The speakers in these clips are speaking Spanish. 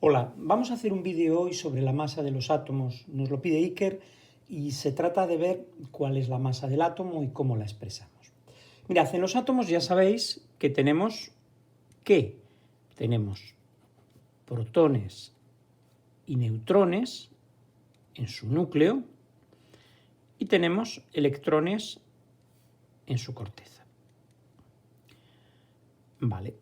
Hola, vamos a hacer un vídeo hoy sobre la masa de los átomos. Nos lo pide Iker y se trata de ver cuál es la masa del átomo y cómo la expresamos. Mirad, en los átomos ya sabéis que tenemos protones y neutrones en su núcleo y tenemos electrones en su corteza. Vale.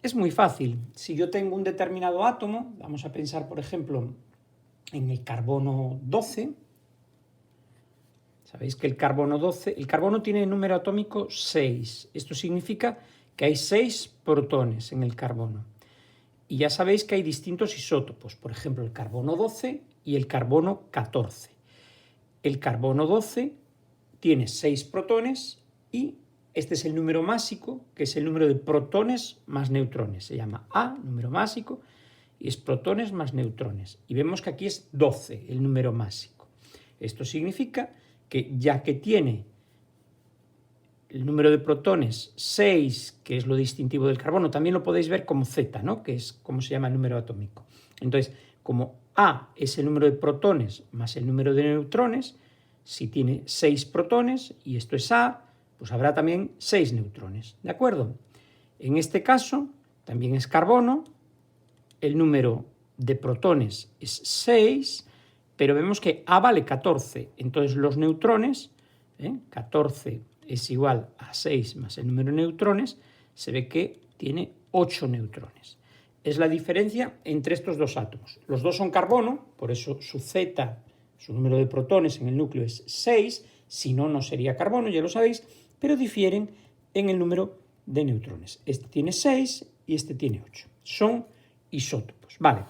Es muy fácil. Si yo tengo un determinado átomo, vamos a pensar, por ejemplo, en el carbono 12. Sabéis que el carbono tiene el número atómico 6. Esto significa que hay 6 protones en el carbono. Y ya sabéis que hay distintos isótopos, por ejemplo, el carbono 12 y el carbono 14. El carbono 12 tiene 6 protones y este es el número másico, que es el número de protones más neutrones. Se llama A, número másico, y es protones más neutrones. Y vemos que aquí es 12, el número másico. Esto significa que ya que tiene el número de protones 6, que es lo distintivo del carbono, también lo podéis ver como Z, ¿no? Que es como se llama el número atómico. Entonces, como A es el número de protones más el número de neutrones, si tiene 6 protones y esto es A, pues habrá también 6 neutrones, ¿de acuerdo? En este caso, también es carbono, el número de protones es 6, pero vemos que A vale 14, entonces los neutrones, 14 es igual a 6 más el número de neutrones, se ve que tiene 8 neutrones. Es la diferencia entre estos dos átomos. Los dos son carbono, por eso su Z, su número de protones en el núcleo es 6, si no, no sería carbono, ya lo sabéis, pero difieren en el número de neutrones. Este tiene 6 y este tiene 8. Son isótopos. Vale.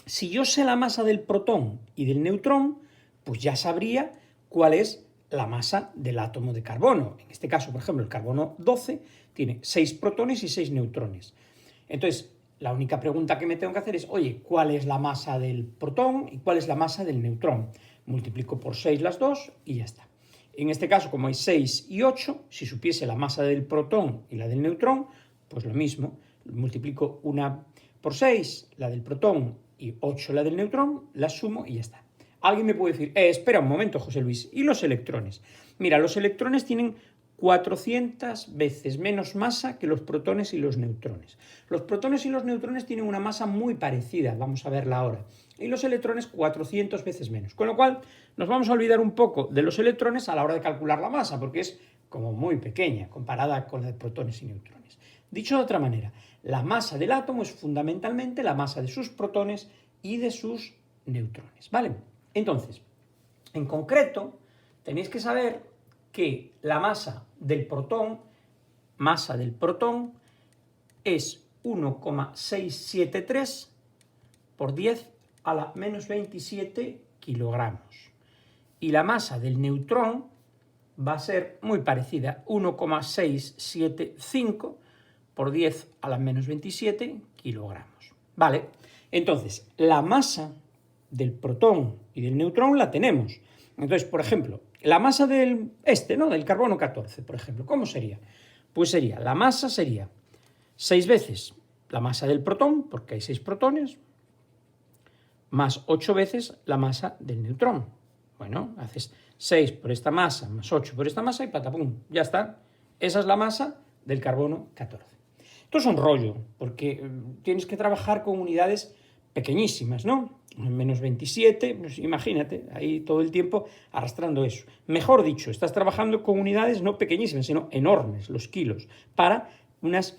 Si yo sé la masa del protón y del neutrón, pues ya sabría cuál es la masa del átomo de carbono. En este caso, por ejemplo, el carbono 12 tiene 6 protones y 6 neutrones. Entonces, la única pregunta que me tengo que hacer es, oye, ¿cuál es la masa del protón y cuál es la masa del neutrón? Multiplico por 6 las dos y ya está. En este caso, como hay 6 y 8, si supiese la masa del protón y la del neutrón, pues lo mismo, multiplico una por 6, la del protón, y 8 la del neutrón, la sumo y ya está. Alguien me puede decir, espera un momento, José Luis, ¿y los electrones? Mira, los electrones tienen 400 veces menos masa que los protones y los neutrones. Los protones y los neutrones tienen una masa muy parecida, vamos a verla ahora, y los electrones 400 veces menos. Con lo cual, nos vamos a olvidar un poco de los electrones a la hora de calcular la masa, porque es como muy pequeña comparada con la de protones y neutrones. Dicho de otra manera, la masa del átomo es fundamentalmente la masa de sus protones y de sus neutrones, ¿vale? Entonces, en concreto, tenéis que saber que la masa del protón es 1,673 por 10 a la menos 27 kilogramos. Y la masa del neutrón va a ser muy parecida, 1,675 por 10 a la menos 27 kilogramos. ¿Vale? Entonces, la masa del protón y del neutrón la tenemos. Entonces, por ejemplo, la masa del carbono 14, por ejemplo, ¿cómo sería? Pues la masa sería 6 veces la masa del protón, porque hay 6 protones, más 8 veces la masa del neutrón. Bueno, haces 6 por esta masa, más 8 por esta masa y patapum, ya está. Esa es la masa del carbono 14. Esto es un rollo, porque tienes que trabajar con unidades pequeñísimas, ¿no? Menos 27, pues imagínate, ahí todo el tiempo arrastrando eso. Mejor dicho, estás trabajando con unidades no pequeñísimas, sino enormes, los kilos, para unas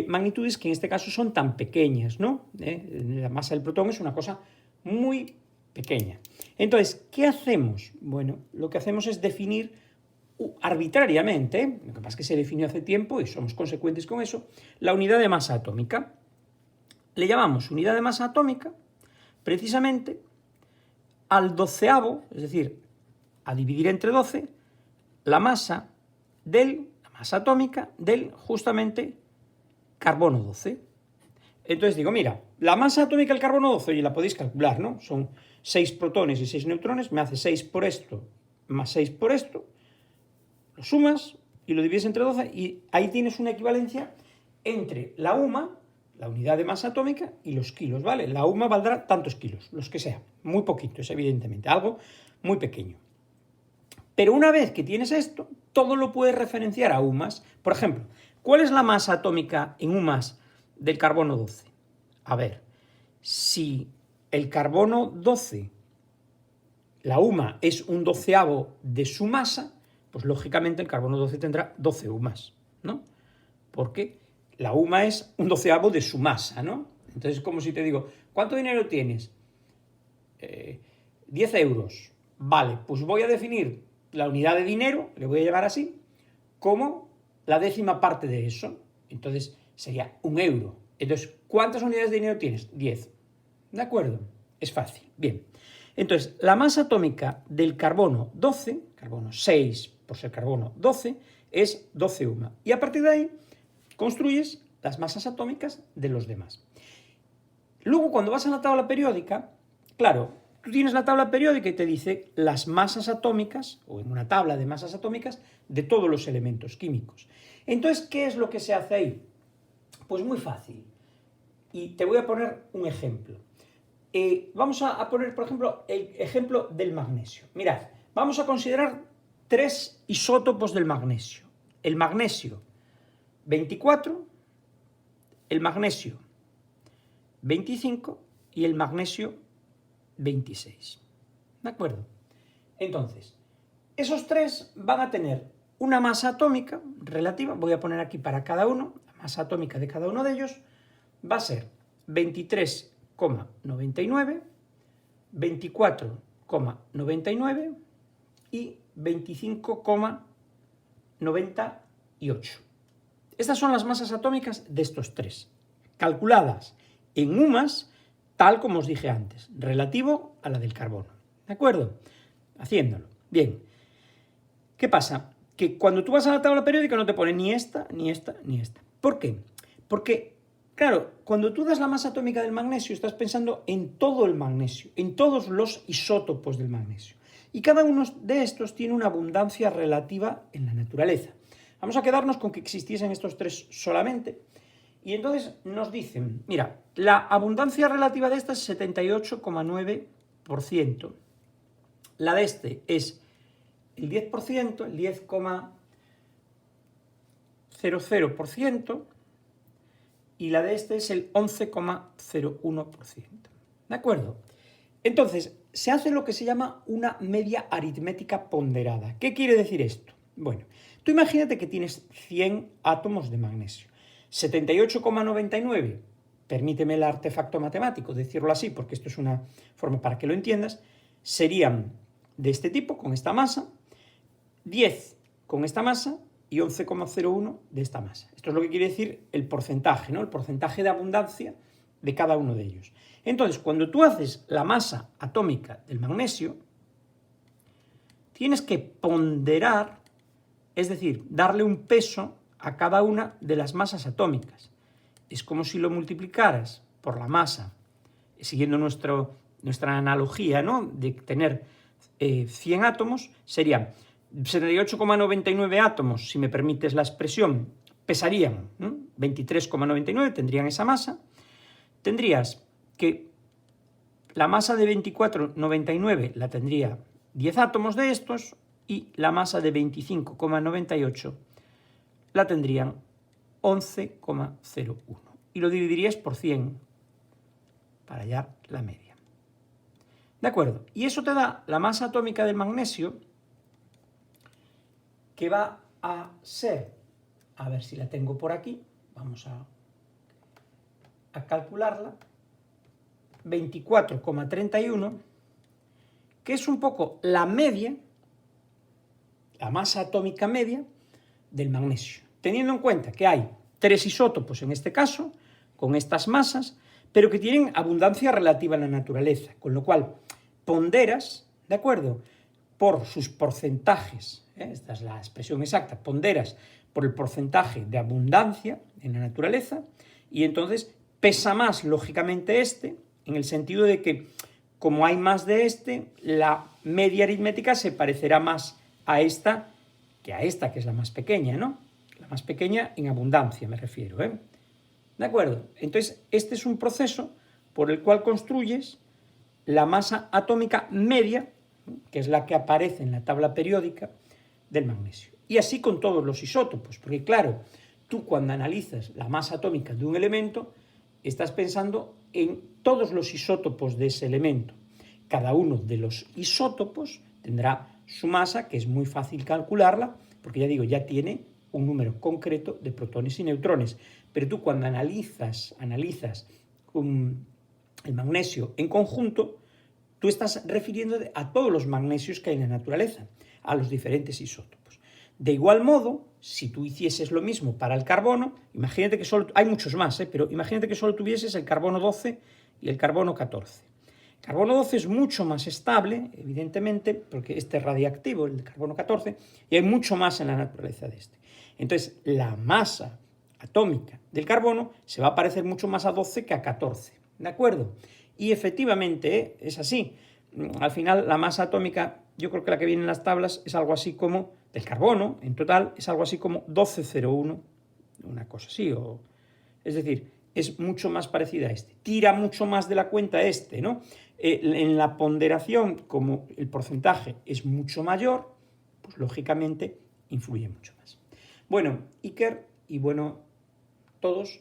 magnitudes que en este caso son tan pequeñas, ¿no? La masa del protón es una cosa muy pequeña. Entonces, ¿qué hacemos? Bueno, lo que hacemos es definir arbitrariamente, lo que pasa es que se definió hace tiempo y somos consecuentes con eso, la unidad de masa atómica. Le llamamos unidad de masa atómica precisamente al doceavo, es decir, a dividir entre 12, la masa atómica del justamente carbono 12. Entonces digo, mira, la masa atómica del carbono 12, y la podéis calcular, ¿no? Son 6 protones y 6 neutrones, me hace 6 por esto más 6 por esto, lo sumas y lo divides entre 12 y ahí tienes una equivalencia entre la UMA la unidad de masa atómica y los kilos, ¿vale? La UMA valdrá tantos kilos, los que sea, muy poquitos, evidentemente, algo muy pequeño. Pero una vez que tienes esto, todo lo puedes referenciar a UMAS. Por ejemplo, ¿cuál es la masa atómica en UMAS del carbono 12? A ver, si el carbono 12, la UMA es un doceavo de su masa, pues lógicamente el carbono 12 tendrá 12 UMAS, ¿no? Porque la UMA es un doceavo de su masa, ¿no? Entonces es como si te digo, ¿cuánto dinero tienes? 10 euros. Vale, pues voy a definir la unidad de dinero, le voy a llamar así, como la décima parte de eso. Entonces sería 1 euro. Entonces, ¿cuántas unidades de dinero tienes? 10. ¿De acuerdo? Es fácil. Bien. Entonces, la masa atómica del carbono 12, carbono 6 por ser carbono 12, es 12 UMA. Y a partir de ahí construyes las masas atómicas de los demás. Luego, cuando vas a la tabla periódica, claro, tú tienes la tabla periódica y te dice las masas atómicas, o en una tabla de masas atómicas, de todos los elementos químicos. Entonces, ¿qué es lo que se hace ahí? Pues muy fácil. Y te voy a poner un ejemplo. Vamos a poner, por ejemplo, el ejemplo del magnesio. Mirad, vamos a considerar 3 isótopos del magnesio. El magnesio 24, el magnesio 25 y el magnesio 26. ¿De acuerdo? Entonces, esos 3 van a tener una masa atómica relativa, voy a poner aquí para cada uno, la masa atómica de cada uno de ellos va a ser 23,99, 24,99 y 25,98. Estas son las masas atómicas de estos 3, calculadas en UMAS, tal como os dije antes, relativo a la del carbono. ¿De acuerdo? Haciéndolo. Bien. ¿Qué pasa? Que cuando tú vas a la tabla periódica no te pone ni esta, ni esta, ni esta. ¿Por qué? Porque, claro, cuando tú das la masa atómica del magnesio, estás pensando en todo el magnesio, en todos los isótopos del magnesio. Y cada uno de estos tiene una abundancia relativa en la naturaleza. Vamos a quedarnos con que existiesen estos 3 solamente. Y entonces nos dicen, mira, la abundancia relativa de esta es 78,9%. La de este es el 10%, el 10,00%, y la de este es el 11,01%. ¿De acuerdo? Entonces, se hace lo que se llama una media aritmética ponderada. ¿Qué quiere decir esto? Bueno, tú imagínate que tienes 100 átomos de magnesio. 78,99, permíteme el artefacto matemático, decirlo así, porque esto es una forma para que lo entiendas, serían de este tipo, con esta masa, 10 con esta masa y 11,01 de esta masa. Esto es lo que quiere decir el porcentaje, ¿no? El porcentaje de abundancia de cada uno de ellos. Entonces, cuando tú haces la masa atómica del magnesio, tienes que ponderar, es decir, darle un peso a cada una de las masas atómicas. Es como si lo multiplicaras por la masa, siguiendo nuestra analogía, ¿no? De tener 100 átomos, serían 78,99 átomos, si me permites la expresión, pesarían 23,99, tendrían esa masa. Tendrías que la masa de 24,99 la tendría 10 átomos de estos y la masa de 25,98 la tendrían 11,01. Y lo dividirías por 100 para hallar la media. ¿De acuerdo? Y eso te da la masa atómica del magnesio, que va a ser, a ver si la tengo por aquí, vamos a calcularla, 24,31, que es un poco la media, la masa atómica media del magnesio, teniendo en cuenta que hay 3 isótopos en este caso, con estas masas, pero que tienen abundancia relativa en la naturaleza, con lo cual ponderas, ¿de acuerdo?, por sus porcentajes, esta es la expresión exacta, ponderas por el porcentaje de abundancia en la naturaleza, y entonces pesa más, lógicamente, este, en el sentido de que, como hay más de este, la media aritmética se parecerá más a esta, que es la más pequeña, ¿no? La más pequeña en abundancia, me refiero, ¿De ¿De acuerdo? Entonces, este es un proceso por el cual construyes la masa atómica media, que es la que aparece en la tabla periódica del magnesio. Y así con todos los isótopos, porque claro, tú cuando analizas la masa atómica de un elemento, estás pensando en todos los isótopos de ese elemento. Cada uno de los isótopos tendrá su masa, que es muy fácil calcularla, porque ya digo, ya tiene un número concreto de protones y neutrones. Pero tú cuando analizas el magnesio en conjunto, tú estás refiriéndote a todos los magnesios que hay en la naturaleza, a los diferentes isótopos. De igual modo, si tú hicieses lo mismo para el carbono, imagínate que solo, hay muchos más, pero imagínate que solo tuvieses el carbono 12 y el carbono 14. El carbono 12 es mucho más estable, evidentemente, porque este es radiactivo, el carbono 14, y hay mucho más en la naturaleza de este. Entonces, la masa atómica del carbono se va a parecer mucho más a 12 que a 14, ¿de acuerdo? Y efectivamente es así. Al final, la masa atómica, yo creo que la que viene en las tablas es algo así como, del carbono, en total, es algo así como 12,01, una cosa así, es decir, es mucho más parecida a este. Tira mucho más de la cuenta este, ¿no? En la ponderación, como el porcentaje es mucho mayor, pues lógicamente influye mucho más. Bueno, Iker, y bueno, todos,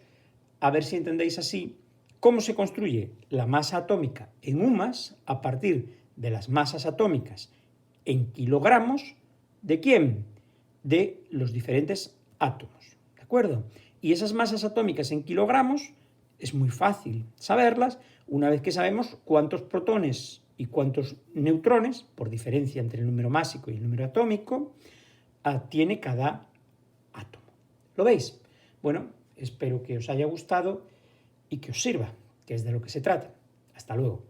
a ver si entendéis así cómo se construye la masa atómica en UMAS a partir de las masas atómicas en kilogramos. ¿De quién? De los diferentes átomos, ¿de acuerdo? Y esas masas atómicas en kilogramos es muy fácil saberlas una vez que sabemos cuántos protones y cuántos neutrones, por diferencia entre el número másico y el número atómico, tiene cada átomo. ¿Lo veis? Bueno, espero que os haya gustado y que os sirva, que es de lo que se trata. Hasta luego.